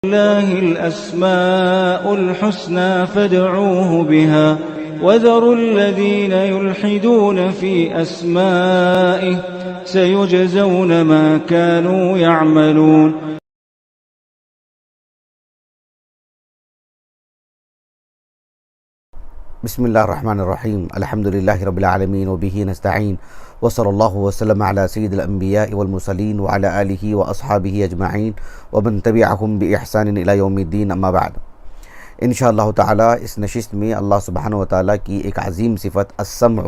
لله الأسماء الحسنى فادعوه بها وذروا الذين يلحدون في أسمائه سيجزون ما كانوا يعملون. بسم اللہ الرحمن الرحیم. الحمد للہ رب العالمین وبہ نستعین وصلی اللہ وسلم علی سید الانبیاء والمرسلین وعلی آلہ واصحابہ اجمعین ومن تبعہم بإحسان الی یوم الدین. اما بعد، انشاءاللہ تعالی اس نشست میں اللہ سبحانہ وتعالی کی ایک عظیم صفت السمع،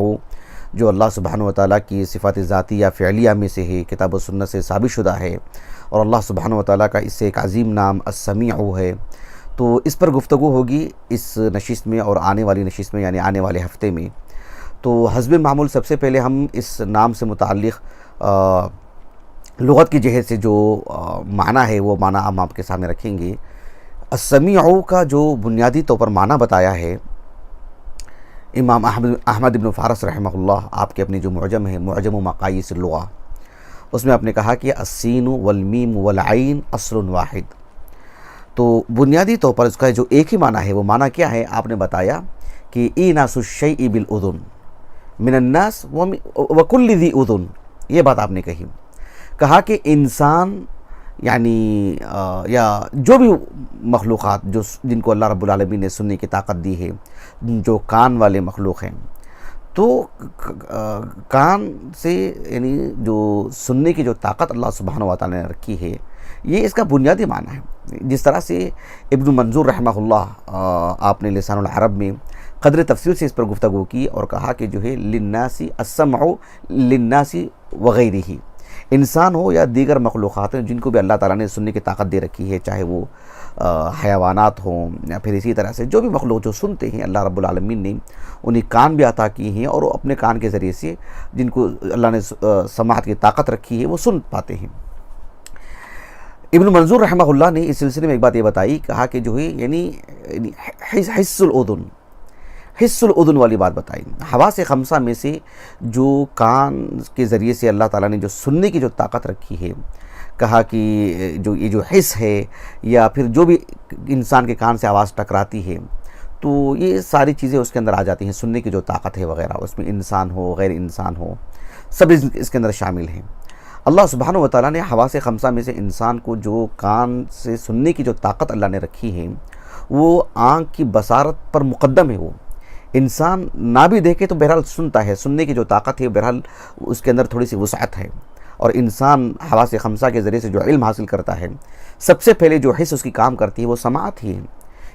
جو اللہ سبحانہ وتعالی کی صفات ذاتیہ فعلیہ میں سے ہے، کتاب و سنت سے ثابت شدہ ہے، اور اللہ سبحانہ وتعالی کا اس سے ایک عظیم نام السمیع ہے. تو اس پر گفتگو ہوگی اس نشست میں اور آنے والی نشست میں، یعنی آنے والے ہفتے میں. تو حسب معمول سب سے پہلے ہم اس نام سے متعلق لغت کی جہت سے جو معنی ہے وہ معنی ہم آپ کے سامنے رکھیں گے. السمیع کا جو بنیادی طور پر معنی بتایا ہے امام احمد ابن فارس رحمہ اللہ، آپ کے اپنی جو معجم ہے، معجم مقاییس اللغہ، اس میں آپ نے کہا کہ السین والمیم والعین اصل واحد. تو بنیادی طور پر اس کا جو ایک ہی معنی ہے، وہ معنی کیا ہے؟ آپ نے بتایا کہ ایناس الشیء بالاذن من الناس وکل ذی اذن. یہ بات آپ نے کہا کہ انسان یعنی یا جو بھی مخلوقات جن کو اللہ رب العالمین نے سننے کی طاقت دی ہے، جو کان والے مخلوق ہیں، تو کان سے یعنی جو سننے کی جو طاقت اللہ سبحانہ وتعالی نے رکھی ہے، یہ اس کا بنیادی معنی ہے. جس طرح سے ابن منظور رحمہ اللہ، آپ نے لسان العرب میں قدر تفصیل سے اس پر گفتگو کی اور کہا کہ جو ہے للناس السمع للناس وغیرہ، انسان ہو یا دیگر مخلوقات ہیں جن کو بھی اللہ تعالیٰ نے سننے کی طاقت دے رکھی ہے، چاہے وہ حیوانات ہوں یا پھر اسی طرح سے جو بھی مخلوق جو سنتے ہیں، اللہ رب العالمین نے انہیں کان بھی عطا کیے ہیں، اور وہ اپنے کان کے ذریعے سے جن کو اللہ نے سماعت کی طاقت رکھی ہے وہ سن پاتے ہیں. ابن منظور رحمہ اللہ نے اس سلسلے میں ایک بات یہ بتائی، کہا کہ جو ہے یعنی حس الاذن والی بات بتائی. حواس خمسہ میں سے جو کان کے ذریعے سے اللہ تعالیٰ نے جو سننے کی جو طاقت رکھی ہے، کہا کہ یہ جو حس ہے یا پھر جو بھی انسان کے کان سے آواز ٹکراتی ہے، تو یہ ساری چیزیں اس کے اندر آ جاتی ہیں. سننے کی جو طاقت ہے وغیرہ، اس میں انسان ہو غیر انسان ہو، سب اس کے اندر شامل ہیں. اللہ سبحانہ وتعالیٰ نے حواس خمسہ میں سے انسان کو جو کان سے سننے کی جو طاقت اللہ نے رکھی ہے، وہ آنکھ کی بصارت پر مقدم ہے. وہ انسان نہ بھی دیکھے تو بہرحال سنتا ہے، سننے کی جو طاقت ہے بہرحال اس کے اندر تھوڑی سی وسعت ہے. اور انسان حواس خمسہ کے ذریعے سے جو علم حاصل کرتا ہے، سب سے پہلے جو حس اس کی کام کرتی ہے وہ سماعت ہی ہے.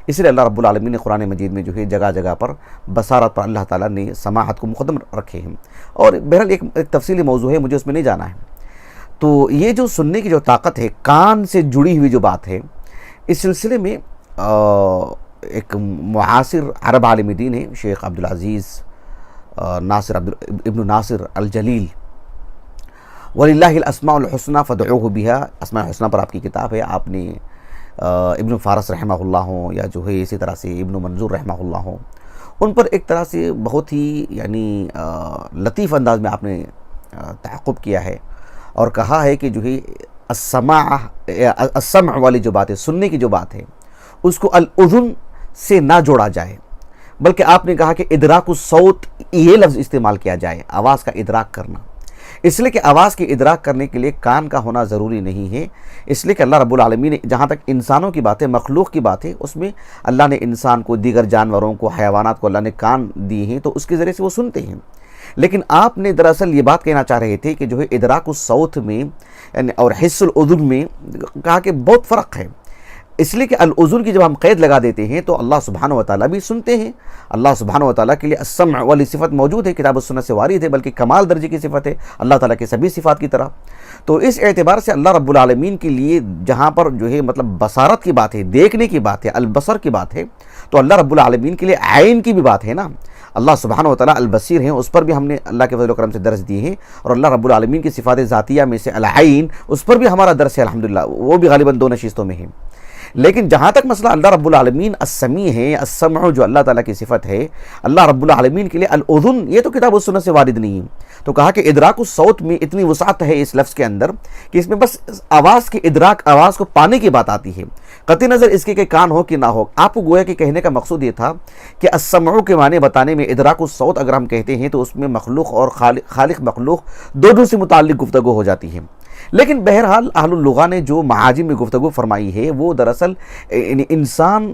اس لیے اللہ رب العالمین نے قرآن مجید میں جو ہے جگہ جگہ پر بصارت پر اللہ تعالیٰ نے سماعت کو مقدم رکھے ہیں. اور بہرحال ایک تفصیلی موضوع ہے، مجھے اس میں نہیں جانا ہے. تو یہ جو سننے کی جو طاقت ہے، کان سے جڑی ہوئی جو بات ہے، اس سلسلے میں ایک معاصر عرب عالم دین ہے، شیخ عبدالعزیز ابن ناصر الجلیل، وَلِلَّهِ الْأَسْمَاءُ الْحُسْنَى فَادْعُوهُ بِهَا، اسماء حسنہ پر آپ کی کتاب ہے. آپ نے ابن فارس رحمہ اللہ ہوں یا جو ہے اسی طرح سے ابن منظور رحمہ اللہ ہوں، ان پر ایک طرح سے بہت ہی یعنی لطیف انداز میں آپ نے تعقب کیا ہے اور کہا ہے کہ جو ہے السمع والی جو بات ہے، سننے کی جو بات ہے، اس کو الاذن سے نہ جوڑا جائے، بلکہ آپ نے کہا کہ ادراک الصوت یہ لفظ استعمال کیا جائے، آواز کا ادراک کرنا. اس لیے کہ آواز کی ادراک کرنے کے لیے کان کا ہونا ضروری نہیں ہے. اس لیے کہ اللہ رب العالمین نے جہاں تک انسانوں کی بات ہے، مخلوق کی بات ہے، اس میں اللہ نے انسان کو، دیگر جانوروں کو، حیوانات کو اللہ نے کان دیے ہیں، تو اس کے ذریعے سے وہ سنتے ہیں. لیکن آپ نے دراصل یہ بات کہنا چاہ رہے تھے کہ جو ہے ادراک الصوت میں اور حس الاذن میں کہا کہ بہت فرق ہے. اس لیے کہ الاذن کی جب ہم قید لگا دیتے ہیں تو اللہ سبحانہ وتعالیٰ بھی سنتے ہیں. اللہ سبحانہ وتعالیٰ کے لیے السمع والی صفت موجود ہے، کتاب و سنت سے وارد ہے، بلکہ کمال درجے کی صفت ہے اللہ تعالیٰ کے سبھی صفات کی طرح. تو اس اعتبار سے اللہ رب العالمین کے لیے جہاں پر جو ہے مطلب بصارت کی بات ہے، دیکھنے کی بات ہے، البصر کی بات ہے، تو اللہ رب العالمین کے لیے عین کی بھی بات ہے نا. اللہ سبحانہ وتعالی البصیر ہیں، اس پر بھی ہم نے اللہ کے فضل و کرم سے درس دیے ہیں، اور اللہ رب العالمین کی صفات ذاتیہ میں سے العین، اس پر بھی ہمارا درس ہے الحمدللہ، وہ بھی غالباً 2 نشستوں میں ہیں. لیکن جہاں تک مسئلہ اللہ رب العالمین السمیع ہے، السمع جو اللہ تعالیٰ کی صفت ہے، اللہ رب العالمین کے لیے الاذن یہ تو کتاب و سنت سے وارد نہیں ہے. تو کہا کہ ادراک الصوت میں اتنی وسعت ہے اس لفظ کے اندر کہ اس میں بس آواز کے ادراک، آواز کو پانے کی بات آتی ہے، قطع نظر اس کے کہ کان ہو کہ نہ ہو. آپ کو گویا کہ کہنے کا مقصود یہ تھا کہ السمع کے معنی بتانے میں ادراک الصوت اگر ہم کہتے ہیں تو اس میں مخلوق اور خالق مخلوق دونوں سے متعلق گفتگو ہو جاتی ہے. لیکن بہرحال اہل اللغہ نے جو معاجم میں گفتگو فرمائی ہے وہ دراصل انسان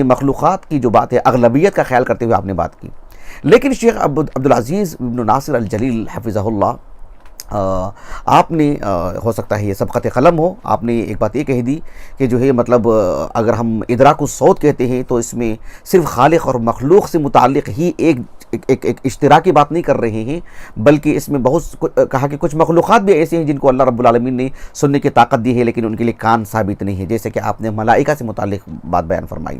مخلوقات کی جو بات ہے اغلبیت کا خیال کرتے ہوئے آپ نے بات کی. لیکن شیخ عبدالعزیز بن ناصر الجلیل حفظہ اللہ آپ نے ہو سکتا ہے یہ سبقت قلم ہو، آپ نے ایک بات یہ کہہ دی کہ جو ہے مطلب اگر ہم ادراک الصوت کہتے ہیں تو اس میں صرف خالق اور مخلوق سے متعلق ہی ایک اشتراکی بات نہیں کر رہے ہیں، بلکہ اس میں بہت کہا کہ کچھ مخلوقات بھی ایسے ہیں جن کو اللہ رب العالمین نے سننے کی طاقت دی ہے لیکن ان کے لیے کان ثابت نہیں ہے. جیسے کہ آپ نے ملائکہ سے متعلق بات بیان فرمائی.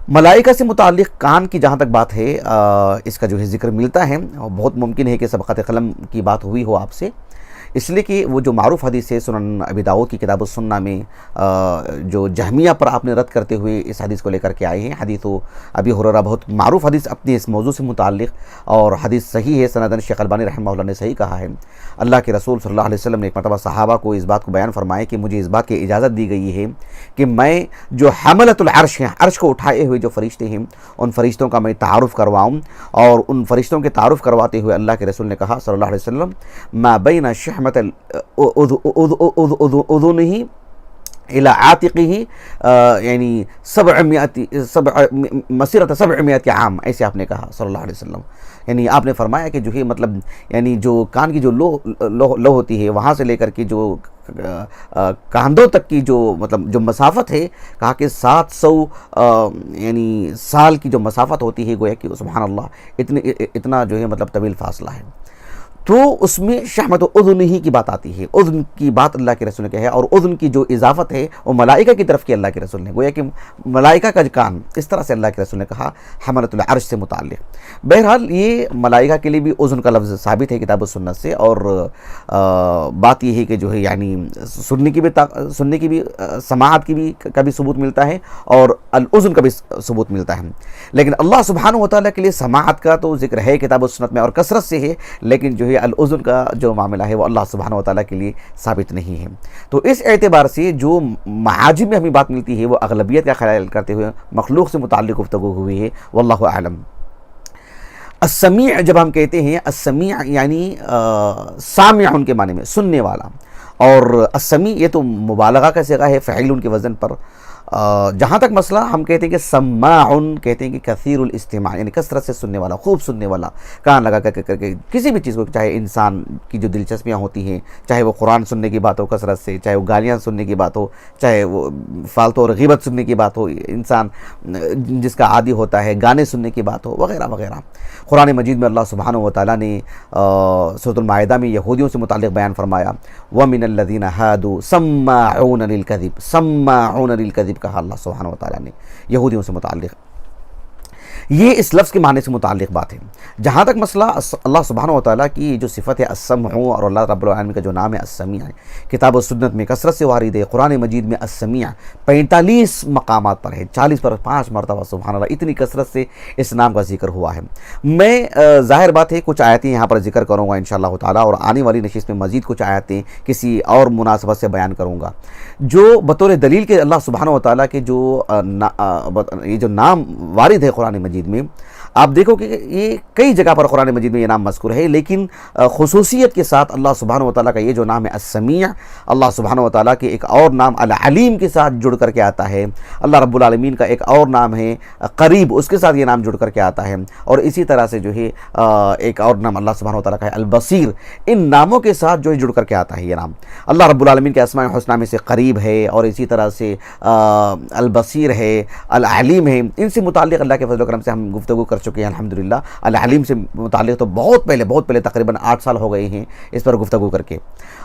ملائکہ سے متعلق کان کی جہاں تک بات ہے اس کا جو ہے ذکر ملتا ہے، بہت ممکن ہے کہ سبقت قلم کی بات ہوئی ہو آپ سے، اس لیے کہ وہ جو معروف حدیث ہے سنن ابی داؤد کی کتاب السنہ میں جو جہمیہ پر آپ نے رد کرتے ہوئے اس حدیث کو لے کر کے آئے ہیں، حدیث ابی ہریرہ بہت معروف حدیث اپنے اس موضوع سے متعلق، اور حدیث صحیح ہے، سندن شیخ البانی رحمہ اللہ نے صحیح کہا ہے. اللہ کے رسول صلی اللہ علیہ وسلم نے ایک مرتبہ صحابہ کو اس بات کو بیان فرمایا کہ مجھے اس بات کی اجازت دی گئی ہے کہ میں جو حملۃ العرش ہیں، عرش کو اٹھائے ہوئے جو فرشتے ہیں، ان فرشتوں کا میں تعارف کرواؤں. اور ان فرشتوں کے تعارف کرواتے ہوئے اللہ کے رسول نے کہا صلی اللہ علیہ وسلم ما بین شحمۃ اذنہ الى عاتقہ یعنی مسیرۃ 700 عام، ایسے آپ نے کہا صلی اللہ علیہ وسلم. یعنی آپ نے فرمایا کہ جو ہے مطلب یعنی جو کان کی جو لو ہوتی ہے وہاں سے لے کر کے جو کاندھوں تک کی جو مطلب جو مسافت ہے، کہا کہ 700 یعنی سال کی جو مسافت ہوتی ہے، گویا کہ سبحان اللہ اتنا جو ہے مطلب طویل فاصلہ ہے. تو اس میں شحمت اذن ہی کی بات آتی ہے، اذن کی بات اللہ کے رسول نے کہا ہے، اور اذن کی جو اضافت ہے وہ ملائکہ کی طرف کی اللہ کے رسول نے، گویا کہ ملائکہ کا کان، اس طرح سے اللہ کے رسول نے کہا حملۃ العرش سے متعلق. بہرحال یہ ملائکہ کے لیے بھی اذن کا لفظ ثابت ہے کتاب السنت سے، اور بات یہ ہے کہ جو ہے یعنی سننے کی بھی سماعت کی بھی کا بھی ثبوت ملتا ہے اور الاذن کا بھی ثبوت ملتا ہے. لیکن اللہ سبحانہ و تعالیٰ کے لیے سماعت کا تو ذکر ہے کتاب السنت میں اور کثرت سے ہے، لیکن جو ہے الاذن کا جو معاملہ ہے وہ اللہ سبحانہ و تعالیٰ کے لیے ثابت نہیں ہے. تو اس اعتبار سے جو معاجم میں ہمیں بات ملتی ہے وہ اغلبیت کا خیال کرتے ہوئے مخلوق سے متعلق گفتگو ہوئی ہے، واللہ اعلم. السمیع جب ہم کہتے ہیں، السمیع یعنی سامع کے معنی میں سننے والا، اور السمیع یہ تو مبالغہ کا صیغہ ہے فعیل کے وزن پر. جہاں تک مسئلہ ہم کہتے ہیں کہ سماع کہتے ہیں کہ کثیر الاستماع یعنی کثرت سے سننے والا، خوب سننے والا، کان لگا کر کے کسی بھی چیز کو، چاہے انسان کی جو دلچسپیاں ہوتی ہیں، چاہے وہ قرآن سننے کی بات ہو کثرت سے، چاہے وہ گالیاں سننے کی بات ہو، چاہے وہ فالتو اور غیبت سننے کی بات ہو، انسان جس کا عادی ہوتا ہے گانے سننے کی بات ہو، وغیرہ وغیرہ. قرآن مجید میں اللہ سبحانہ و تعالیٰ نے سورۃ المائدہ میں یہودیوں سے متعلق بیان فرمایا وَمِنَ الَّذِينَ هَادُوا سَمَّاعُونَ لِلْكَذِبِ، سَمَّاعُونَ لِلْكَذِبِ کہا اللہ سبحانہ و تعالیٰ نے یہودیوں سے متعلق. یہ اس لفظ کے معنی سے متعلق بات ہے. جہاں تک مسئلہ اللہ سبحانہ و تعالیٰ کی جو صفت ہے السمع، اور اللہ رب العالمین کا جو نام ہے السمیع ہے، کتاب و سنت میں کثرت سے وارد ہے. قرآن مجید میں السمیع 45 مقامات پر ہے، 40 پر 5 مرتبہ سبحان اللہ، اتنی کثرت سے اس نام کا ذکر ہوا ہے. میں ظاہر بات ہے کچھ آیتیں یہاں پر ذکر کروں گا انشاءاللہ تعالیٰ، اور آنے والی نشست میں مزید کچھ آیتیں کسی اور مناسبت سے بیان کروں گا جو بطور دلیل کے اللہ سبحانہ و تعالیٰ کے جو یہ جو نام وارد ہے قرآن مجید میں. آپ دیکھو کہ یہ کئی جگہ پر قرآن مجید میں یہ نام مذکور ہے، لیکن خصوصیت کے ساتھ اللہ سبحانہ و تعالیٰ کا یہ جو نام ہے السمیع، اللہ سبحانہ و تعالیٰ کے ایک اور نام العلیم کے ساتھ جڑ کر کے آتا ہے. اللہ رب العالمین کا ایک اور نام ہے قریب، اس کے ساتھ یہ نام جڑ کر کے آتا ہے. اور اسی طرح سے جو ہے ایک اور نام اللہ سبحانہ و تعالیٰ کا ہے البصیر. ان ناموں کے ساتھ جو ہے جڑ کر کے آتا ہے یہ نام. اللہ رب العالمین کے اسماء الحسنہ میں سے قریب ہے، اور اسی طرح سے البصیر ہے، العلیم ہے. ان سے متعلق اللہ کے فضل و کرم سے ہم گفتگو کر چکے ہیں الحمدللہ. العلیم سے متعلق تو بہت پہلے تقریباً 8 سال ہو گئے ہیں اس پر گفتگو کر کے.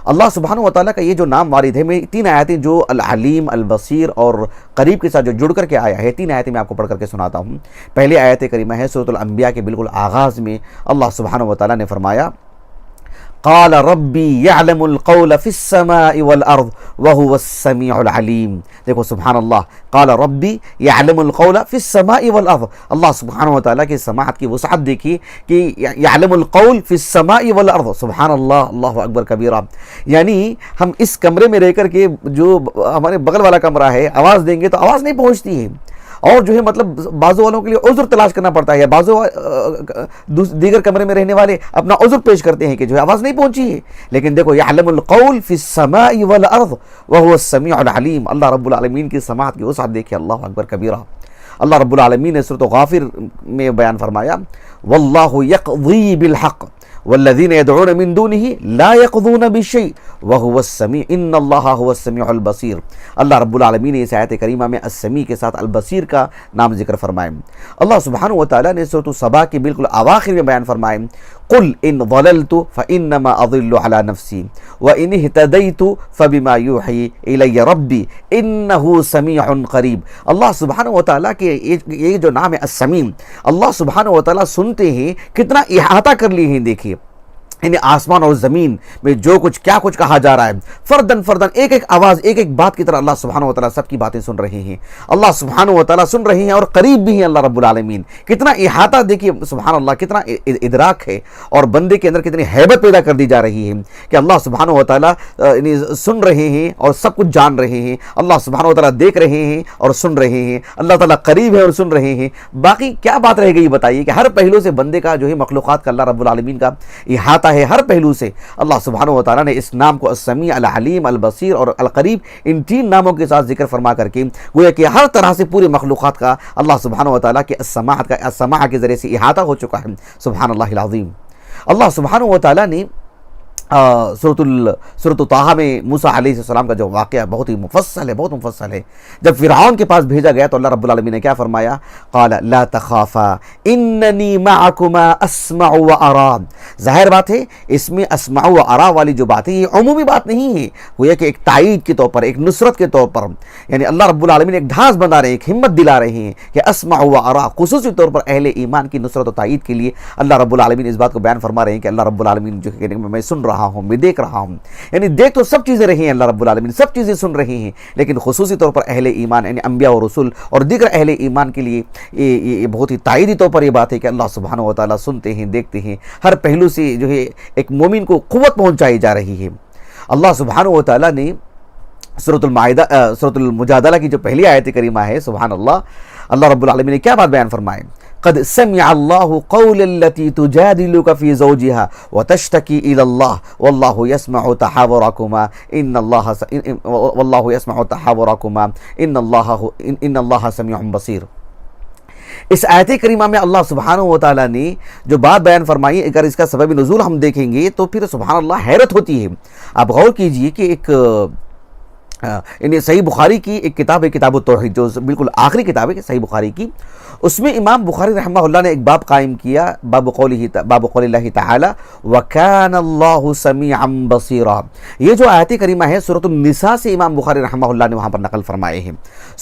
اللہ سبحانہ و تعالیٰ کا یہ جو نام وارد ہے، میں 3 آیتیں جو العلیم، البصیر اور قریب کے ساتھ جو جڑ کر کے آیا ہے، 3 آیتیں میں آپ کو پڑھ کر کے سناتا ہوں. پہلی آیت کریمہ ہے سورۃ الانبیاء کے بالکل آغاز میں اللہ سبحانہ و تعالیٰ نے فرمایا قال ربی یعلم القول فی السماء والارض وهو السمیع العلیم. دیکھو سبحان اللہ، قال ربی یعلم القول فی السماء والارض. اللہ سبحانہ و تعالیٰ کی سماعت کی وسعت دیکھیے کہ یعلم القول فی السماء والارض. سبحان اللہ، اللہ اکبر کبیرہ. یعنی ہم اس کمرے میں رہ کر کے جو ہمارے بغل والا کمرہ ہے آواز دیں گے تو آواز نہیں پہنچتی ہے، اور جو ہے مطلب بعضوں والوں کے لیے عذر تلاش کرنا پڑتا ہے، یا بعضوں دیگر کمرے میں رہنے والے اپنا عذر پیش کرتے ہیں کہ جو ہے آواز نہیں پہنچی ہے. لیکن دیکھو یعلم القول فی السماء والارض وهو السمیع العلیم. اللہ رب العالمین کی سماعت کی وسعت دیکھیں، اللہ اکبر کبیرہ. اللہ رب العالمین نے سورۃ غافر میں بیان فرمایا واللہ یقضی بالحق والذین يدعون من دونه لا يقضون بشيء وهو السمیع ان اللہ هو السمیع البصیر. اللہ رب العالمین نے اس آیت کریمہ میں السمیع کے ساتھ البصیر کا نام ذکر فرمائے. اللہ سبحانہ و تعالیٰ نے سورۃ السبا کے بالکل اواخر میں بیان فرمائے قل ان ضللت فانما اضل على نفسی وان اهتدیت فبما یوحی الی ربی انہ سمیع قریب. اللہ سبحانہ و تعالیٰ کے یہ جو نام ہے السمیع، اللہ سبحانہ و تعالیٰ سنتے ہیں، کتنا احاطہ کر لیے ہیں. دیکھیے یعنی آسمان اور زمین میں جو کچھ کیا کچھ کہا جا رہا ہے، فردن فردن ایک ایک آواز ایک ایک بات کی طرح اللہ سبحانہ و تعالیٰ سب کی باتیں سن رہے ہیں. اللہ سبحانہ و تعالیٰ سن رہے ہیں اور قریب بھی ہیں. اللہ رب العالمین کتنا احاطہ، دیکھیے سبحان اللہ، کتنا ادراک ہے اور بندے کے اندر کتنی ہیبت پیدا کر دی جا رہی ہے کہ اللہ سبحانہ و تعالیٰ سن رہے ہیں اور سب کچھ جان رہے ہیں. اللہ سبحانہ و تعالیٰ دیکھ رہے ہیں اور سن رہے ہیں. اللہ تعالیٰ قریب ہے اور سن رہے ہیں. باقی کیا بات رہ گئی بتائیے کہ ہر پہلو سے بندے کا جو ہے مخلوقات کا اللہ رب العالمین کا احاطہ ہے ہر پہلو سے. اللہ سبحانہ و تعالیٰ نے اس نام کو السمیع، العلیم، البصیر اور القریب ان تین ناموں کے ساتھ ذکر فرما کر کے گویا کہ ہر طرح سے پورے مخلوقات کا اللہ سبحانہ و تعالیٰ کے السماع کے ذریعے سے احاطہ ہو چکا ہے. سبحان اللہ العظیم. اللہ سبحانہ و تعالیٰ نے سورۃ طٰہٰ میں موسیٰ علیہ السلام کا جو واقعہ بہت ہی مفصل ہے، بہت مفصل ہے. جب فرعون کے پاس بھیجا گیا تو اللہ رب العالمین نے کیا فرمایا؟ قال لا تخافا اننی معکما اسمع و ارا. ظاہر بات ہے اس میں اسمع و ارا والی جو بات ہے یہ عمومی بات نہیں ہے، وہ یہ کہ ایک تائید کے طور پر، ایک نصرت کے طور پر، یعنی اللہ رب العالمین ایک ڈھانس بنا رہے ہیں، ایک ہمت دلا رہے ہیں کہ اسمع و ارا. خصوصی طور پر اہل ایمان کی نصرت و تائید کے لیے اللہ رب العالمین اس بات کو بیان فرما رہے ہیں کہ اللہ رب العالمین جو کہ میں سن رہا ہوں، میں دیکھ رہا ہوں. یعنی دیکھ تو سب چیزیں رہی ہیں، اللہ رب العالمین سب چیزیں سن رہی ہیں، لیکن خصوصی طور پر اہل ایمان یعنی انبیاء و رسول اور دیگر اہل ایمان کے لیے یہ بہت ہی تائیدی طور پر یہ بات ہے کہ اللہ سبحانہ و تعالیٰ سنتے ہیں، دیکھتے ہیں. ہر پہلو سے جو ہے ایک مومن کو قوت پہنچائی جا رہی ہے. اللہ سبحانہ و تعالیٰ نے سورۃ المجادلہ کی جو پہلی آیت کریمہ ہے، سبحان اللہ، اللہ رب العالمین نے کیا بات بیان فرمائے؟ قد سمع اللہ قول التي تجادلك في زوجها وتشتكي الى الله والله يسمع تحاوركما ان الله سميع بصير. اس آیت کریمہ میں اللہ سبحانہ و تعالیٰ نے جو بات بیان فرمائی، اگر اس کا سبب نزول ہم دیکھیں گے تو پھر سبحان اللہ حیرت ہوتی ہے. آپ غور کیجئے کہ ایک یعنی صحیح بخاری کی ایک کتاب ہے، کتاب التوحید، جو بالکل آخری کتاب ہے صحیح بخاری کی. اس میں امام بخاری رحمہ اللہ نے ایک باب قائم کیا، باب قول اللہ تعالی وَكَانَ اللَّهُ سَمِيعًا بَصِيرًا. یہ جو آیت کریمہ ہے سورۃ النساء سے امام بخاری رحمہ اللہ نے وہاں پر نقل فرمائے ہیں.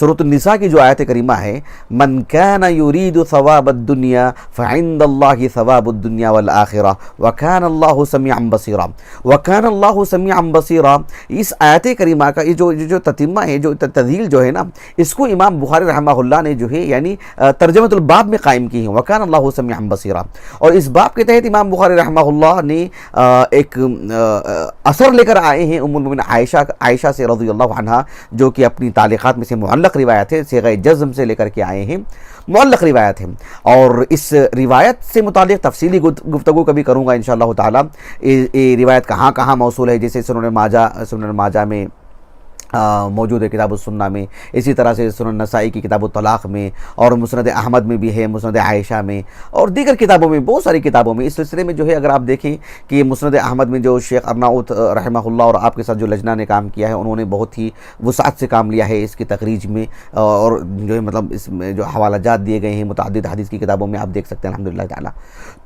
سورۃ النساء کی جو آیت کریمہ ہے مَنْ كَانَ يُرِيدُ ثَوَابَ الدُّنْيَا فَعِنْدَ اللَّهِ ثَوَابُ الدُّنْيَا وَالْآخِرَةِ وَكَانَ اللَّهُ سَمِيعًا بَصِيرًا. وَكَانَ اللَّهُ سَمِيعًا بَصِيرًا. اس آیت کریمہ کا یہ جو تتمہ ہے، جو تذیل جو ہے نا، اس کو امام بخاری رحمہ اللہ نے جو ہے یعنی ترجمۃ الباب میں قائم کی ہے، وَكَانَ اللَّهُ سَمِيعًا بَصِيرًا. اور اس باب کے تحت امام بخاری رحمہ اللہ نے ایک اثر لے کر آئے ہیں ام المؤمنین عائشہ سے رضی اللہ عنہا، جو کہ اپنی تعلیقات میں سے معلق روایت ہے، صیغہ جزم سے لے کر کے آئے ہیں، معلق روایت ہے. اور اس روایت سے متعلق تفصیلی گفتگو کبھی کروں گا انشاءاللہ تعالی. یہ روایت کہاں کہاں موصول ہے، جیسے سنن ماجہ میں موجود ہے، کتاب السنہ میں، اسی طرح سے سنن نسائی کی کتاب الطلاق میں، اور مسند احمد میں بھی ہے، مسند عائشہ میں، اور دیگر کتابوں میں، بہت ساری کتابوں میں. اس سلسلے میں جو ہے اگر آپ دیکھیں کہ مسند احمد میں جو شیخ ارناؤت رحمہ اللہ اور آپ کے ساتھ جو لجنہ نے کام کیا ہے، انہوں نے بہت ہی وسعت سے کام لیا ہے اس کی تخریج میں، اور جو ہے مطلب اس میں جو حوالہ جات دیے گئے ہیں متعدد حدیث کی کتابوں میں آپ دیکھ سکتے ہیں الحمدللہ تعالیٰ.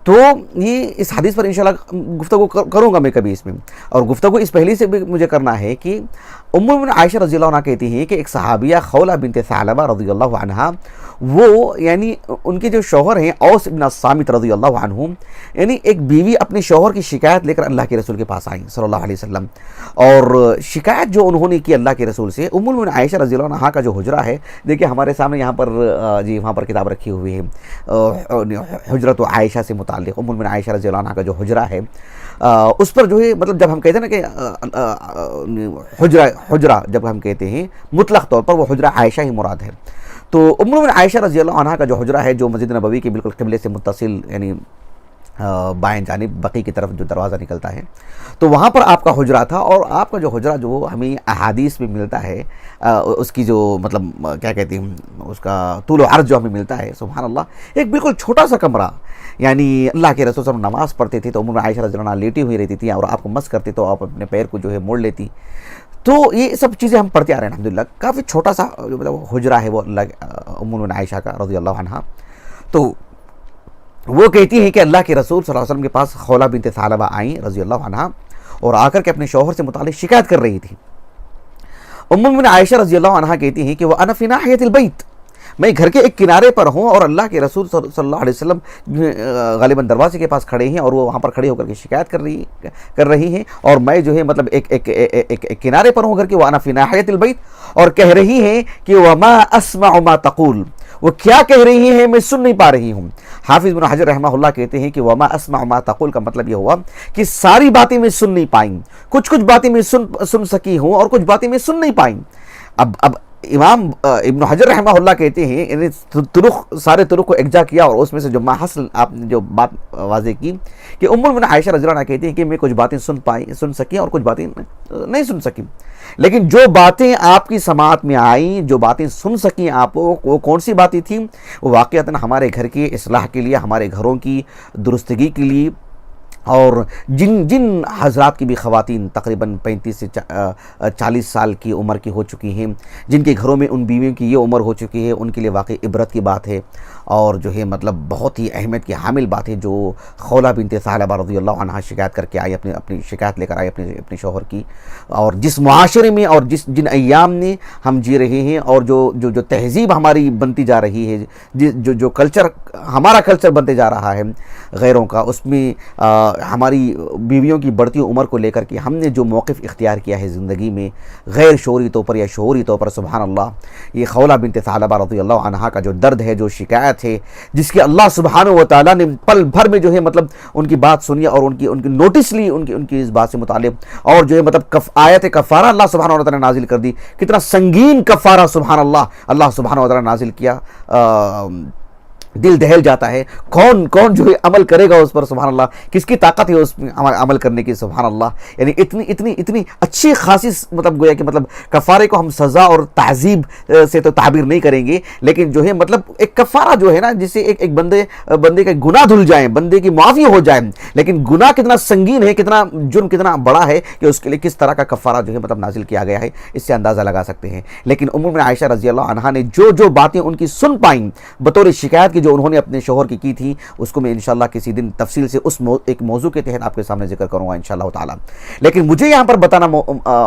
تو یہ اس حدیث پر انشاءاللہ گفتگو کروں گا میں کبھی اس میں. اور گفتگو اس پہلی سے بھی مجھے کرنا ہے کہ ام المؤمنین عائشہ رضی اللہ عنہ کہتی ہیں کہ ایک صحابیہ خولہ بنت ثعلبہ رضی اللہ عنہا، وہ یعنی ان کے جو شوہر ہیں اوس ابن الصامت رضی اللہ عنہ، یعنی ایک بیوی اپنے شوہر کی شکایت لے کر اللہ کے رسول کے پاس آئیں صلی اللہ علیہ وسلم، اور شکایت جو انہوں نے کی اللہ کے رسول سے، ام المؤمنین عائشہ رضی اللہ عنہا کا جو حجرہ ہے، دیکھیں ہمارے سامنے یہاں پر جی وہاں پر کتاب رکھی ہوئی ہے حجرۃ عائشہ سے متعلق، ام المؤمنین عائشہ رضی اللہ عنہا کا جو حجرہ ہے اس پر جو ہے مطلب جب ہم کہتے ہیں نا کہ حجرہ جب ہم کہتے ہیں مطلق طور پر وہ حجرہ عائشہ ہی مراد ہے، تو ام المؤمنین عائشہ رضی اللہ عنہا کا جو حجرہ ہے جو مسجد نبوی کے بالکل قبلے سے متصل یعنی بائیں جانب بقیع کی طرف جو دروازہ نکلتا ہے، تو وہاں پر آپ کا حجرہ تھا، اور آپ کا جو حجرہ جو ہمیں احادیث میں ملتا ہے اس کی جو مطلب کیا کہتے ہیں اس کا طول و عرض جو ہمیں ملتا ہے سبحان اللہ، ایک بالکل چھوٹا سا کمرہ، یعنی اللہ کے رسول صلی اللہ علیہ وسلم نماز پڑھتے تھے تو ام عائشہ رضی اللہ عنہا لیٹی ہوئی رہتی تھی، اور آپ کو مس کرتے تو آپ اپنے پیر کو جو ہے موڑ لیتی، تو یہ سب چیزیں ہم پڑھتے آ رہے ہیں الحمدللہ، کافی چھوٹا سا جو مطلب حجرہ ہے وہ ام المؤمنین عائشہ کا رضی اللہ عنہا، تو وہ کہتی ہیں کہ اللہ کے رسول صلی اللہ علیہ وسلم کے پاس خولہ بنت ثعلبہ آئیں رضی اللہ عنہا، اور آ کر کے اپنے شوہر سے متعلق شکایت کر رہی تھی۔ ام المؤمنین عائشہ رضی اللہ عنہا کہتی ہیں کہ وہ انا فی ناحیۃ البیت، میں گھر کے ایک کنارے پر ہوں اور اللہ کے رسول صلی اللہ علیہ وسلم غالباً دروازے کے پاس کھڑے ہیں، اور وہ وہاں پر کھڑے ہو کر کے شکایت کر رہی ہیں، اور میں جو ہے مطلب ایک کنارے پر ہوں گھر کے، وانا فی ناحیۃ البیت، اور کہہ رہی ہیں کہ وما اسمع ما تقول، وہ کیا کہہ رہی ہیں میں سن نہیں پا رہی ہوں۔ حافظ ابن حجر رحمہ اللہ کہتے ہیں کہ وما اسمع ما تقول کا مطلب یہ ہوا کہ ساری باتیں میں سن نہیں پائیں، کچھ باتیں میں سن سکی ہوں اور کچھ باتیں میں سن نہیں پائیں۔ اب امام ابن حجر رحمہ اللہ کہتے ہیں یعنی سارے طرق کو اکجا کیا، اور اس میں سے جو ماحصل آپ نے جو بات واضح کی کہ ام المؤمنین عائشہ رضی اللہ عنہا کہتی ہیں کہ میں کچھ باتیں سن سکی اور کچھ باتیں نہیں سن سکی، لیکن جو باتیں آپ کی سماعت میں آئیں، جو باتیں سن سکیں آپ، وہ کون سی باتیں تھیں؟ وہ واقعتاً ہمارے گھر کی اصلاح کے لیے، ہمارے گھروں کی درستگی کے لیے، اور جن حضرات کی بھی خواتین تقریباً 35 سے 40 سال کی عمر کی ہو چکی ہیں، جن کے گھروں میں ان بیویوں کی یہ عمر ہو چکی ہے، ان کے لیے واقعی عبرت کی بات ہے، اور جو ہے مطلب بہت ہی اہمیت کی حامل بات ہے، جو خولہ بنت ثعلبہ رضی اللہ عنہا شکایت کر کے آئی، اپنی شکایت لے کر آئی اپنے شوہر کی، اور جس معاشرے میں اور جن ایام میں ہم جی رہے ہیں، اور جو تہذیب ہماری بنتی جا رہی ہے، جو کلچر ہمارا کلچر بنتے جا رہا ہے غیروں کا، اس میں ہماری بیویوں کی بڑھتی عمر کو لے کر کے ہم نے جو موقف اختیار کیا ہے زندگی میں غیر شعوری طور پر یا شعوری طور پر، سبحان اللہ، یہ خولہ بنت ثعلبہ رضی اللہ عنہا کا جو درد ہے، جو شکایت ہے، جس کی اللہ سبحانہ و تعالیٰ نے پل بھر میں جو ہے مطلب ان کی بات سنی، اور ان کی نوٹس لی ان کی اس بات سے متعلق، اور جو ہے مطلب آیت کفارہ اللہ سبحانہ و تعالیٰ نے نازل کر دی، کتنا سنگین کفارہ سبحان اللہ سبحانہ و تعالیٰ نے نازل کیا، دل دہل جاتا ہے، کون جو ہے عمل کرے گا اس پر، سبحان اللہ، کس کی طاقت ہے اس میں عمل کرنے کی، سبحان اللہ، یعنی اتنی اچھی خاصی مطلب گویا کہ مطلب کفارے کو ہم سزا اور تعذیب سے تو تعبیر نہیں کریں گے، لیکن جو ہے مطلب ایک کفارہ جو ہے نا، جس سے ایک بندے کا گناہ دھل جائے، بندے کی معافی ہو جائے، لیکن گناہ کتنا سنگین ہے، کتنا جرم کتنا بڑا ہے کہ اس کے لیے کس طرح کا کفارہ جو ہے مطلب نازل کیا گیا ہے، اس سے اندازہ لگا سکتے ہیں۔ لیکن ام المؤمنین عائشہ رضی اللہ عنہا نے جو باتیں ان کی سن پائیں بطور شکایت کی، جو انہوں نے اپنے شوہر کی تھی، اس کو میں انشاءاللہ کسی دن تفصیل سے ایک موضوع کے تحت آپ کے سامنے ذکر کروں گا انشاءاللہ تعالی۔ لیکن مجھے یہاں پر بتانا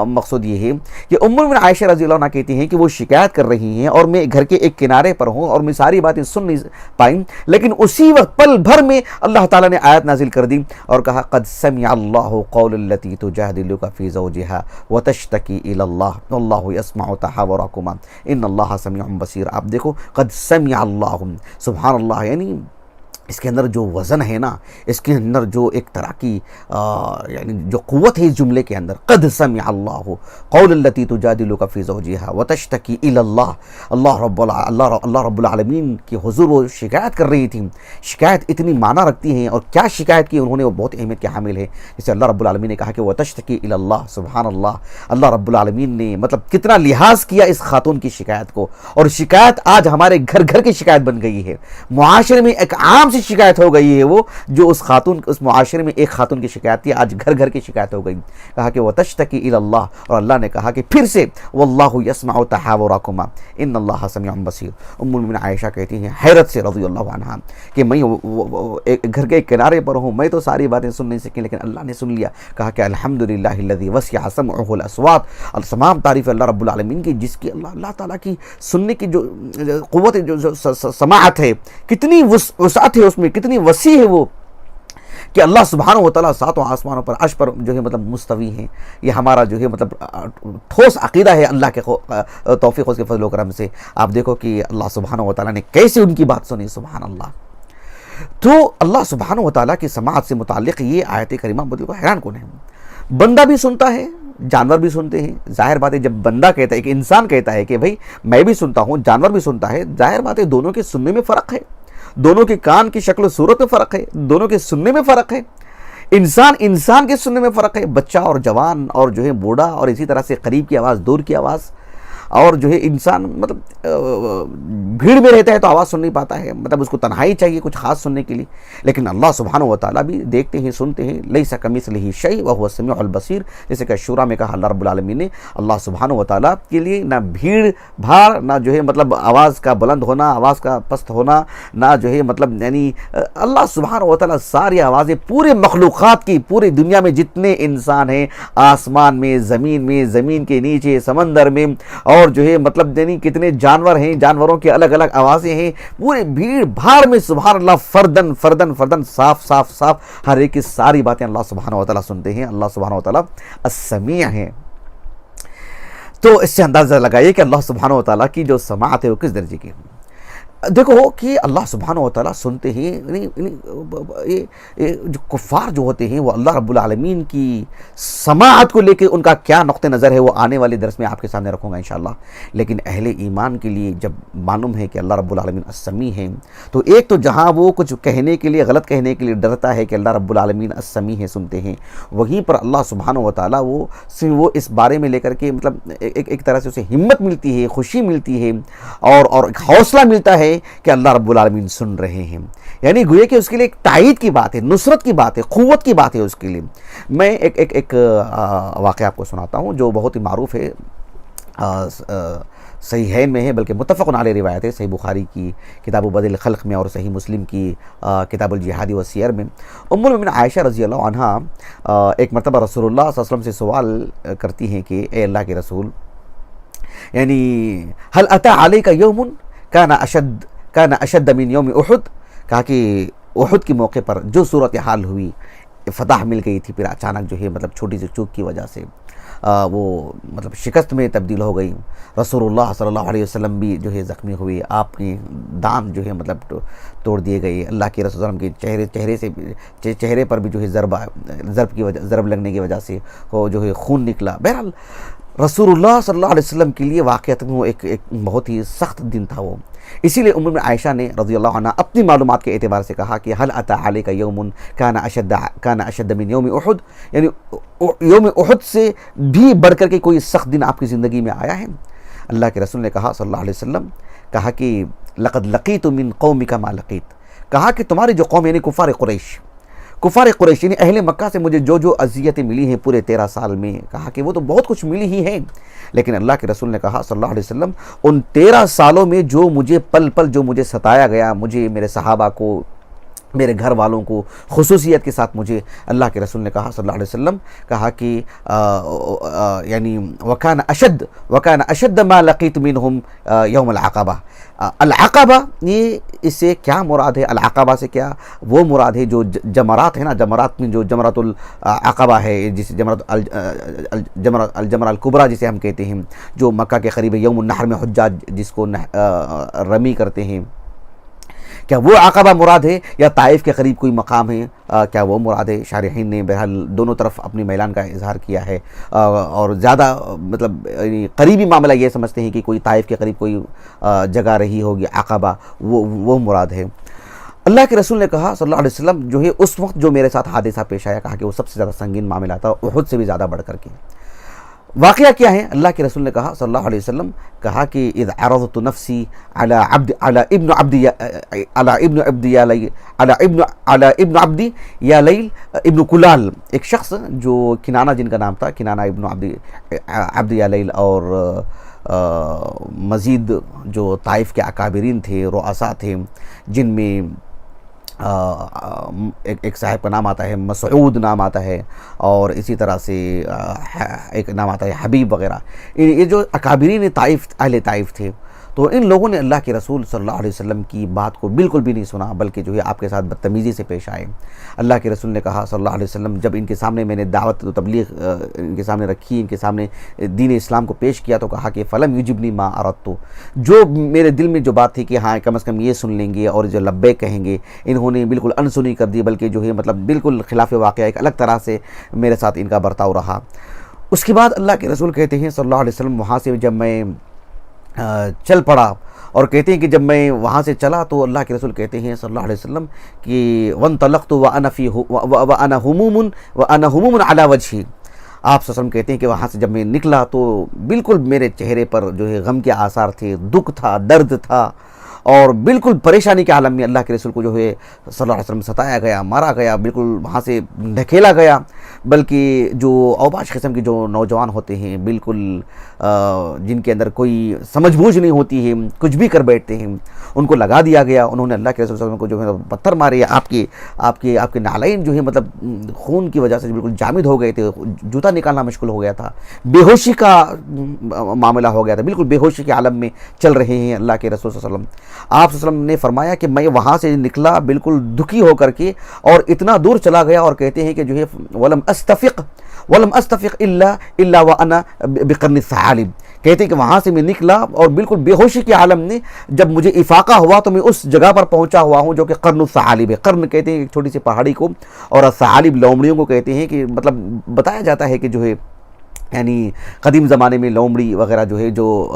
مقصود یہ ہے کہ ام المؤمنین عائشہ رضی اللہ عنہا کہتی ہیں کہ وہ شکایت کر رہی ہیں، اور میں گھر کے ایک کنارے پر ہوں، اور میں ساری باتیں سن نہیں پائیں، لیکن اسی وقت پل بھر میں اللہ تعالیٰ نے آیت نازل کر دی اور کہا قد سمع اللہ قول التی تجادلک فی زوجہا وتشتکی الی اللہ واللہ یسمع تحاورکما ان اللہ سمیع بصیر۔ آپ دیکھو قد سمع اللہ، سبحان اللہ، یعنی اس کے اندر جو وزن ہے نا، اس کے اندر جو ایک طرح کی یعنی جو قوت ہے اس جملے کے اندر، قد سمع اللہ قول التی تجادلک فی زوجہا وتشتکی الی اللہ، اللہ رب العالمین کی حضور وہ شکایت کر رہی تھی۔ شکایت اتنی معنی رکھتی ہیں، اور کیا شکایت کی انہوں نے، وہ بہت اہمیت کے حامل ہے، جسے اللہ رب العالمین نے کہا کہ وتشتکی الی اللہ، سبحان اللہ، اللہ رب العالمین نے مطلب کتنا لحاظ کیا اس خاتون کی شکایت کو، اور شکایت آج ہمارے گھر کی شکایت بن گئی ہے، معاشرے میں ایک عام سی شکایت ہو گئی ہے وہ جو اس خاتون اس معاشرے میں ایک خاتون کی شکایت تھی آج گھر گھر کی شکایت ہو گئی. کہا کہ وَتَشْتَكِي إِلَى اللَّهِ، اور اللہ نے کہا کہ پھر سے وَاللَّهُ يَسْمَعُ تَحَاوُرَكُمَا إِنَّ اللَّهَ سَمِيعٌ بَصِيرٌ. المؤمنین عائشہ کہتی ہیں حیرت سے رضی اللہ عنہا کہ میں ایک گھر کے کنارے پر ہوں، میں تو ساری باتیں سن نہیں سکی لیکن اللہ نے سن لیا. کہا کہ الحمدللہ الذی وسع سمعہ الاصوات، تمام تعریف اللہ رب العالمین کی جس کی اللہ تعالیٰ کی سننے کی جو قوت جو سماعت ہے، کتنی وسعت ہے اس میں، کتنی وسیع ہے وہ کہ اللہ سبحانہ و تعالیٰ ساتوں آسمانوں پر عرش پر جو ہے مطلب مستوی ہیں. یہ ہمارا جو ہے مطلب ٹھوس عقیدہ ہے اللہ کے توفیق اس کے فضل و کرم سے. آپ دیکھو کہ اللہ سبحانہ و تعالیٰ نے کیسے ان کی بات سنی، سبحان اللہ. تو اللہ سبحانہ و تعالیٰ کی سماعت سے متعلق یہ آیت کریمہ بالکل حیران کن ہے. بندہ بھی سنتا ہے، جانور بھی سنتے ہیں. ظاہر بات ہے جب بندہ کہتا ہے، ایک انسان کہتا ہے کہ بھائی میں بھی سنتا ہوں، جانور بھی سنتا ہے، ظاہر بات ہے دونوں کے سننے میں فرق ہے، دونوں کے کان کی شکل و صورت میں فرق ہے، دونوں کے سننے میں فرق ہے. انسان کے سننے میں فرق ہے، بچہ اور جوان اور جو ہے بوڑھا، اور اسی طرح سے قریب کی آواز، دور کی آواز. اور جو ہے انسان مطلب بھیڑ میں رہتا ہے تو آواز سن نہیں پاتا ہے، مطلب اس کو تنہائی چاہیے کچھ خاص سننے کے لیے. لیکن اللہ سبحانہ و تعالیٰ بھی دیکھتے ہیں، سنتے ہیں. لیس کمثلہ شیء وہو السمیع البصیر، جیسے کہ شورا میں کہا اللہ رب العالمین نے اللہ سبحانہ و تعالیٰ کے لیے نہ بھیڑ بھاڑ، نہ جو ہے مطلب آواز کا بلند ہونا، آواز کا پست ہونا، نہ جو ہے مطلب یعنی اللہ سبحانہ و تعالیٰ ساری آوازیں پورے مخلوقات کی، پوری دنیا میں جتنے انسان ہیں، آسمان میں، زمین کے نیچے، سمندر میں، اور جو ہے مطلب یعنی کتنے جانور ہیں، جانوروں کے الگ الگ آوازیں ہیں، پورے بھیڑ بھاڑ میں سبحان اللہ فردن صاف ہر ایک کی ساری باتیں اللہ سبحانہ و تعالیٰ سنتے ہیں. اللہ سبحانہ و تعالیٰ السمیع ہیں. تو اس سے اندازہ لگائیے کہ اللہ سبحانہ و تعالیٰ کی جو سماعت ہے وہ کس درجے کی. دیکھو کہ اللہ سبحانہ و تعالیٰ سنتے ہیں. یہ جو کفار جو ہوتے ہیں وہ اللہ رب العالمین کی سماعت کو لے کے ان کا کیا نقطہ نظر ہے وہ آنے والے درس میں آپ کے سامنے رکھوں گا انشاءاللہ. لیکن اہل ایمان کے لیے جب معلوم ہے کہ اللہ رب العالمین السمیع ہے، تو ایک تو جہاں وہ کچھ کہنے کے لیے، غلط کہنے کے لیے ڈرتا ہے کہ اللہ رب العالمین السمیع ہے، سنتے ہیں، وہیں پر اللہ سبحانہ و تعالیٰ وہ اس بارے میں لے کر کے مطلب ایک طرح سے اسے ہمت ملتی ہے، خوشی ملتی ہے، اور ایک حوصلہ ملتا ہے کہ اللہ رب العالمین سن رہے ہیں. یعنی گویا کہ اس کے لیے ایک تائید کی بات ہے، نصرت کی بات ہے، قوت کی بات ہے اس کے لیے. میں ایک واقعہ آپ کو سناتا ہوں جو بہت ہی معروف ہے، صحیحین میں ہے، بلکہ متفق علیہ روایت ہے، صحیح بخاری کی کتاب بدل الخلق میں اور صحیح مسلم کی کتاب الجہاد والسیر میں. ام المؤمنین عائشہ رضی اللہ عنہا ایک مرتبہ رسول اللہ صلی اللہ علیہ وسلم سے سوال کرتی ہیں کہ اے اللہ کے رسول، یعنی هل اتى عليك يوم كان اشد من یوم احد. کہا کہ احد کے موقع پر جو صورتحال ہوئی، فتح مل گئی تھی، پھر اچانک جو ہے مطلب چھوٹی سی چوک کی وجہ سے وہ مطلب شکست میں تبدیل ہو گئی. رسول اللہ صلی اللہ علیہ وسلم بھی جو ہے زخمی ہوئے، آپ کے دانت جو ہے مطلب توڑ دیے گئے. اللہ کے رسول صلی اللہ علیہ وسلم کے چہرے پر بھی جو ہے ضرب لگنے کی وجہ سے وہ جو ہے خون نکلا. بہرحال رسول اللہ صلی اللہ علیہ وسلم کے لیے واقعات میں وہ ایک بہت ہی سخت دن تھا وہ. اسی لیے ام عائشہ نے رضی اللہ عنہ اپنی معلومات کے اعتبار سے کہا کہ هل اتى عليك يوم كان اشد من يوم احد، یعنی یوم احد سے بھی بڑھ کر کے کوئی سخت دن آپ کی زندگی میں آیا ہے. اللہ کے رسول نے کہا صلی اللہ علیہ وسلم، کہا کہ لقد لقيت من قومك ما لقيت. کہا کہ تمہاری جو قوم یعنی کفار قریش یعنی اہل مکہ سے مجھے جو اذیتیں ملی ہیں پورے 13 سال میں، کہا کہ وہ تو بہت کچھ ملی ہی ہے. لیکن اللہ کے رسول نے کہا صلی اللہ علیہ وسلم، ان 13 سالوں میں جو مجھے پل جو مجھے ستایا گیا، مجھے، میرے صحابہ کو، میرے گھر والوں کو خصوصیت کے ساتھ، مجھے اللہ کے رسول نے کہا صلی اللہ علیہ وسلم، کہا کہ یعنی وکان اشد ما لقیت منہم یوم العقبہ. العقبہ یہ اس سے کیا مراد ہے؟ العقبہ سے کیا وہ مراد ہے جو جمرات ہے نا، جمرات میں جو جمرات العقبہ ہے، جسے الجمرہ الکبریٰ جسے ہم کہتے ہیں، جو مکہ کے قریب یوم النحر میں حجاج جس کو رمی کرتے ہیں، کیا وہ عقبہ مراد ہے یا طائف کے قریب کوئی مقام ہے، کیا وہ مراد ہے؟ شارحین نے بہرحال دونوں طرف اپنی میلان کا اظہار کیا ہے، اور زیادہ مطلب قریبی معاملہ یہ سمجھتے ہیں کہ کوئی طائف کے قریب کوئی جگہ رہی ہوگی عقبہ، وہ مراد ہے. اللہ کے رسول نے کہا صلی اللہ علیہ وسلم جو ہے اس وقت جو میرے ساتھ حادثہ پیش آیا، کہا کہ وہ سب سے زیادہ سنگین معاملہ تھا، احد سے بھی زیادہ بڑھ کر کے. واقعہ کیا ہے؟ اللہ کے رسول نے کہا صلی اللہ علیہ وسلم، کہا کہ اذ عرضت نفسی علی ابن عبدی یا لیل ابن کلال، ایک شخص جو کنانہ جن کا نام تھا، کنانہ ابن عبد یا لیل، اور مزید جو طائف کے اکابرین تھے، رؤساء تھے، جن میں ایک صاحب کا نام آتا ہے مسعود نام آتا ہے، اور اسی طرح سے ایک نام آتا ہے حبیب وغیرہ، یہ جو اکابرین طائف، اہل طائف تھے، تو ان لوگوں نے اللہ کے رسول صلی اللہ علیہ وسلم کی بات کو بالکل بھی نہیں سنا، بلکہ جو ہے آپ کے ساتھ بدتمیزی سے پیش آئے۔ اللہ کے رسول نے کہا صلی اللہ علیہ وسلم، جب ان کے سامنے میں نے دعوت و تبلیغ ان کے سامنے رکھی، ان کے سامنے دین اسلام کو پیش کیا، تو کہا کہ فلم یجبنی ما اردت، جو میرے دل میں جو بات تھی کہ ہاں کم از کم یہ سن لیں گے اور جو لبیک کہیں گے، انہوں نے بالکل انسنی کر دی، بلکہ جو ہے مطلب بالکل خلاف واقعہ ایک الگ طرح سے میرے ساتھ ان کا برتاؤ رہا۔ اس کے بعد اللہ کے رسول کہتے ہیں صلی اللہ علیہ وسلم، وہاں سے جب میں چل پڑا، اور کہتے ہیں کہ جب میں وہاں سے چلا تو اللہ کے رسول کہتے ہیں صلی اللہ علیہ وسلم کہ وانطلقت وانا هموم علی وجہی، آپ صلی اللہ علیہ وسلم کہتے ہیں کہ وہاں سے جب میں نکلا تو بالکل میرے چہرے پر جو ہے غم کے آثار تھے، دکھ تھا، درد تھا، اور بالکل پریشانی کے عالم میں اللہ کے رسول کو جو ہے صلی اللہ علیہ وسلم ستایا گیا، مارا گیا، بالکل وہاں سے ڈھکیلا گیا، بلکہ جو اوباش قسم کے جو نوجوان ہوتے ہیں، بالکل جن کے اندر کوئی سمجھ بوجھ نہیں ہوتی ہے، کچھ بھی کر بیٹھتے ہیں، ان کو لگا دیا گیا، انہوں نے اللہ کے رسول صلی اللہ علیہ وسلم کو جو ہے پتھر مارے، آپ کے نعلین جو ہے مطلب خون کی وجہ سے بالکل جامد ہو گئے تھے، جوتا نکالنا مشکل ہو گیا تھا، بے ہوشی کا معاملہ ہو گیا تھا، بالکل بے ہوشی کے عالم میں چل رہے ہیں اللہ کے رسول صلی اللہ علیہ وسلم۔ آپ صلی اللہ علیہ وسلم نے فرمایا کہ میں وہاں سے نکلا بالکل دکھی ہو کر کے، اور اتنا دور چلا گیا، اور کہتے ہیں کہ جو ہے ولم استفق الا وانا بقرن الثعالب، کہتے ہیں کہ وہاں سے میں نکلا اور بالکل بے ہوشی کے عالم نے جب مجھے افاقہ ہوا تو میں اس جگہ پر پہنچا ہوا ہوں جو کہ قرن الثعالب ہے۔ قرن کہتے ہیں ایک چھوٹی سی پہاڑی کو، اور الثعالب لومڑیوں کو کہتے ہیں، کہ مطلب بتایا جاتا ہے کہ جو ہے یعنی قدیم زمانے میں لومڑی وغیرہ جو ہے، جو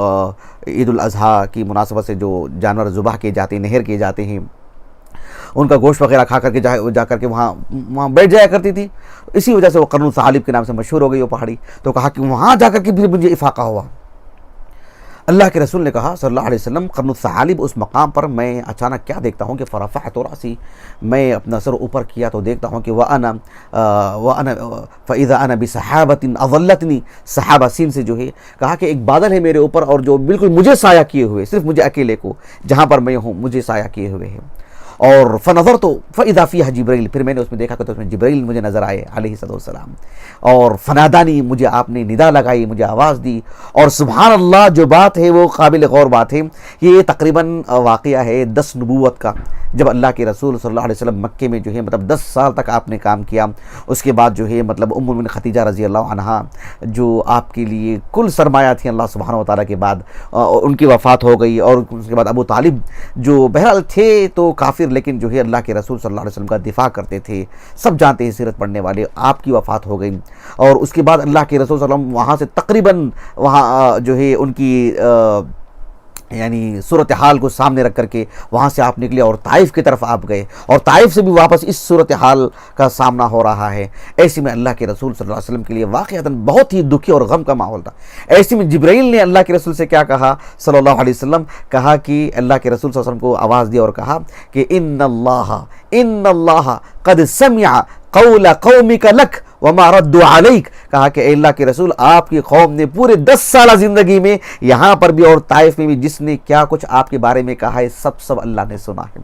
عید الاضحیٰ کی مناسبت سے جو جانور ذبح کیے جاتے ہیں، نہر کیے جاتے ہیں، ان کا گوشت وغیرہ کھا کر کے جا کر کے وہاں بیٹھ جایا کرتی تھی، اسی وجہ سے وہ قرن الثعالب کے نام سے مشہور ہو گئی وہ پہاڑی۔ تو کہا کہ وہاں جا کر کے بھی مجھے افاقہ ہوا۔ اللہ کے رسول نے کہا صلی اللہ علیہ وسلم، قرن الثعالب اس مقام پر میں اچانک کیا دیکھتا ہوں کہ فرفعت رأسی، میں اپنا سر اوپر کیا تو دیکھتا ہوں کہ فإذا أنا بسحابة أظلتني، صحابہ سین سے جو ہے کہا کہ ایک بادل ہے میرے اوپر، اور جو بالکل مجھے سایہ کیے ہوئے، صرف مجھے اکیلے کو جہاں پر میں ہوں مجھے سایہ کیے ہوئے ہیں۔ اور فنظرت فإذا فيها جبرائیل، پھر میں نے اس میں دیکھا کہ تو اس میں جبرائیل مجھے نظر آئے علیہ السلام، اور فنادانی، مجھے آپ نے ندا لگائی، مجھے آواز دی۔ اور سبحان اللہ، جو بات ہے وہ قابل غور بات ہے، یہ تقریباً واقعہ ہے 10 نبوت کا، جب اللہ کے رسول صلی اللہ علیہ وسلم مکے میں جو ہے مطلب 10 سال تک آپ نے کام کیا۔ اس کے بعد جو ہے مطلب ام المؤمنین خدیجہ رضی اللہ عنہا، جو آپ کے لیے کل سرمایہ تھی اللہ سبحانہ و تعالیٰ کے بعد، ان کی وفات ہو گئی، اور اس کے بعد ابو طالب جو بہرحال تھے تو کافر، لیکن جو ہے اللہ کے رسول صلی اللہ علیہ وسلم کا دفاع کرتے تھے، سب جانتے ہیں سیرت پڑھنے والے، آپ کی وفات ہو گئی۔ اور اس کے بعد اللہ کے رسول صلی اللہ علیہ وسلم وہاں سے تقریباً وہاں جو ہے ان کی یعنی صورتحال کو سامنے رکھ کر کے وہاں سے آپ نکلے اور طائف کی طرف آپ گئے، اور طائف سے بھی واپس اس صورتحال کا سامنا ہو رہا ہے۔ ایسے میں اللہ کے رسول صلی اللہ علیہ وسلم کے لیے واقعتاً بہت ہی دکھی اور غم کا ماحول تھا۔ ایسے میں جبرائیل نے اللہ کے رسول سے کیا کہا صلی اللہ علیہ وسلم، کہا کہ اللہ کے رسول صلی اللہ علیہ وسلم کو آواز دیا اور کہا کہ ان اللہ قد سمع قول قومک لک وما ردوا علیک، کہا کہ اے اللہ کے رسول، آپ کی قوم نے پورے 10 سالہ زندگی میں یہاں پر بھی اور طائف میں بھی جس نے کیا کچھ آپ کے بارے میں کہا ہے، سب اللہ نے سنا ہے۔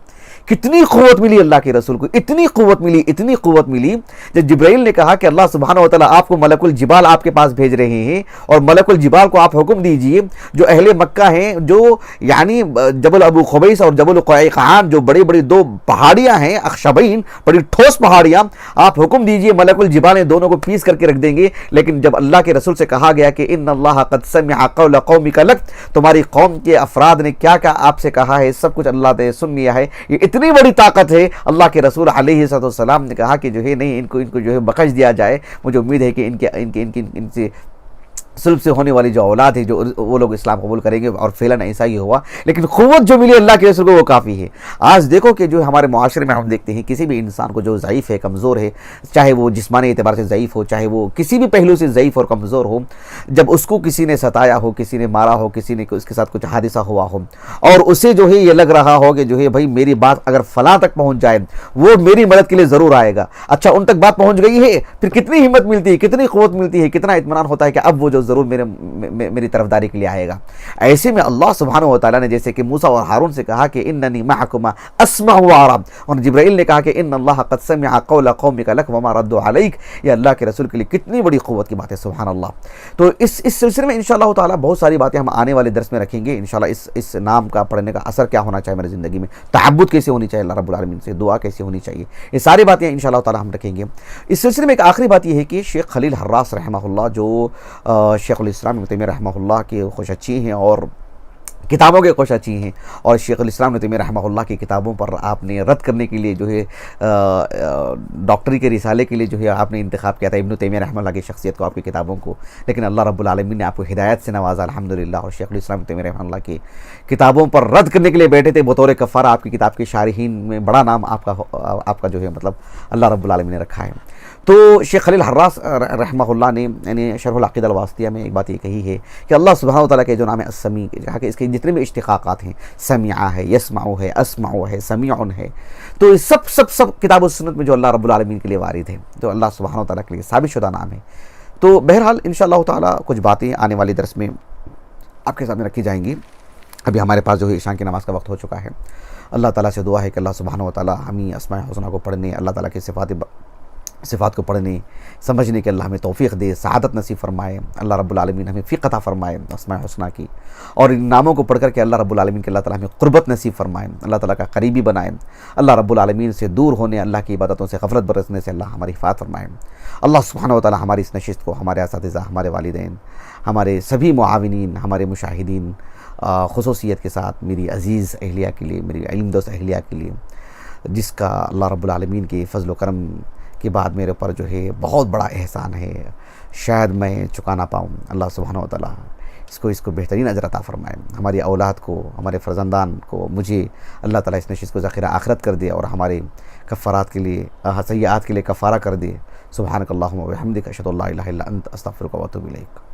کتنی قوت ملی اللہ کے رسول کو، اتنی قوت ملی جب جبرائیل نے کہا کہ اللہ سبحانہ و تعالیٰ آپ کو ملک الجبال آپ کے پاس بھیج رہے ہیں، اور ملک الجبال کو آپ حکم دیجئے، جو اہل مکہ ہیں، جو یعنی جبل ابو خبیث اور جبل قیقعان، جو بڑی بڑی 2 پہاڑیاں ہیں، اخشبین، بڑی ٹھوس پہاڑیاں، آپ حکم دیجئے ملک الجبال نے دونوں کو پیس کر کے رکھ دیں گے۔ لیکن جب اللہ کے رسول سے کہا گیا کہ ان اللہ قد سمع قول قومک لک، تمہاری قوم کے افراد نے کیا کیا آپ سے کہا ہے، سب کچھ اللہ نے سن لیا ہے، یہ اتنی بڑی طاقت ہے۔ اللہ کے رسول علیہ السلام نے کہا کہ جو ہے نہیں، ان کو جو ہے بخش دیا جائے، مجھے امید ہے کہ ان سے سلب سے ہونے والی جو اولاد ہے جو وہ لوگ اسلام قبول کریں گے اور فعلاً ایسا ہی ہوا، لیکن قوت جو ملی اللہ کے رسول کو وہ کافی ہے۔ آج دیکھو کہ جو ہمارے معاشرے میں ہم دیکھتے ہیں کسی بھی انسان کو جو ضعیف ہے، کمزور ہے، چاہے وہ جسمانی اعتبار سے ضعیف ہو، چاہے وہ کسی بھی پہلو سے ضعیف اور کمزور ہو، جب اس کو کسی نے ستایا ہو، کسی نے مارا ہو، کسی نے اس کے ساتھ کچھ حادثہ ہوا ہو اور اسے جو ہے یہ لگ رہا ہو کہ جو ہے بھائی میری بات اگر فلاں تک پہنچ جائے وہ میری مدد کے لیے ضرور آئے گا، اچھا ان تک بات پہنچ گئی ہے، پھر کتنی ہمت ملتی ہے، کتنی قوت ملتی ہے، کتنا اطمینان ہوتا ہے کہ اب وہ جو ضرور میری طرفداری کے لیے آئے گا۔ ایسے میں اللہ سبحانہ و تعالیٰ نے جیسے کہ موسیٰ اور ہارون سے کہا کہ اننی معکما اسمع وارا، اور جبرائیل نے کہا کہ ان اللہ قد سمع قول قومک لک وما ردوا علیک، یہ اللہ کے رسول کے لیے کتنی بڑی قوت کی بات ہے، سبحان اللہ۔ تو اس سلسلے میں انشاءاللہ تعالیٰ بہت ساری باتیں ہم آنے والے درس میں رکھیں گے انشاءاللہ۔ اس نام کا پڑھنے کا اثر کیا ہونا چاہیے میری زندگی میں، تعبد کیسے ہونی چاہیے اللہ رب العالمین سے، دعا کیسے ہونی چاہیے، یہ ساری باتیں انشاءاللہ تعالیٰ ہم رکھیں گے۔ اس سلسلے میں ایک آخری بات یہ ہے کہ شیخ خلیل حراس رحمہ اللہ جو شیخ الاسلام ابن تیمیہ رحمہ اللہ کے خوش اچھی ہیں اور کتابوں کے خوش اچھی ہیں، اور شیخ الاسلام ابن تیمیہ رحمہ اللہ کی کتابوں پر آپ نے رد کرنے کے لیے جو ہے ڈاکٹری کے رسالے کے لیے جو ہے آپ نے انتخاب کیا تھا ابن تیمیہ رحمہ اللہ کی شخصیت کو، آپ کی کتابوں کو، لیکن اللہ رب العالمین نے آپ کو ہدایت سے نوازا الحمدللہ، اور شیخ الاسلام ابن تیمیہ رحمہ اللہ کی کتابوں پر رد کرنے کے لیے بیٹھے تھے بطور کفارہ، آپ کی کتاب کے شارحین میں بڑا نام آپ کا جو ہے مطلب اللہ رب العالمین نے رکھا ہے۔ تو شیخ خلیل حراس رحمہ اللہ نے یعنی شرح العقیدہ الواسطیہ میں ایک بات یہ کہی ہے کہ اللہ سبحانہ وتعالیٰ کے جو نام السمیع، جہاں کہ اس کے جتنے بھی اشتقاقات ہیں، سمیع ہے، یسمع ہے، اسمع ہے، سمیع ہے، تو سب کتاب و سنت میں جو اللہ رب العالمین کے لیے وارد ہے، تو اللہ سبحانہ وتعالیٰ کے لیے ثابت شدہ نام ہے۔ تو بہرحال انشاءاللہ تعالیٰ کچھ باتیں آنے والے درس میں آپ کے سامنے رکھی جائیں گی۔ ابھی ہمارے پاس جو ہے عشاء کی نماز کا وقت ہو چکا ہے۔ اللہ تعالیٰ سے دعا ہے کہ اللہ سبحانہ وتعالیٰ ہمیں اسماء الحسنہ کو پڑھنے، اللہ تعالیٰ کی صفات کو پڑھنے سمجھنے کے اللہ ہمیں توفیق دے، سعادت نصیب فرمائے، اللہ رب العالمین ہمیں فقہ عطا فرمائے اسماء الحسنہ کی، اور ان ناموں کو پڑھ کر کے اللہ رب العالمین کے اللہ تعالیٰ ہمیں قربت نصیب فرمائے، اللہ تعالیٰ کا قریبی بنائے، اللہ رب العالمین سے دور ہونے، اللہ کی عبادتوں سے غفلت برتنے سے اللہ ہماری حفاظت فرمائے۔ اللہ سبحانہ وتعالیٰ ہماری اس نشست کو، ہمارے اساتذہ، ہمارے والدین، ہمارے سبھی معاونین، ہمارے مشاہدین، خصوصیت کے ساتھ میری عزیز اہلیہ کے لیے، میری علم دوست اہلیہ کے لیے، جس کا اللہ رب العالمین کے فضل و کرم کے بعد میرے اوپر جو ہے بہت بڑا احسان ہے، شاید میں چکا نہ پاؤں، اللہ سبحانہ وتعالیٰ اس کو بہترین اجر عطا فرمائے، ہماری اولاد کو، ہمارے فرزندان کو، مجھے اللہ تعالیٰ اس نشست کو ذخیرہ آخرت کر دے اور ہمارے کفارات کے لیے، سیئات کے لیے کفارہ کر دے۔ سبحانک اللہم و بحمدک، اشہد ان لا الہ الا انت، استغفرک و اتوب الیک۔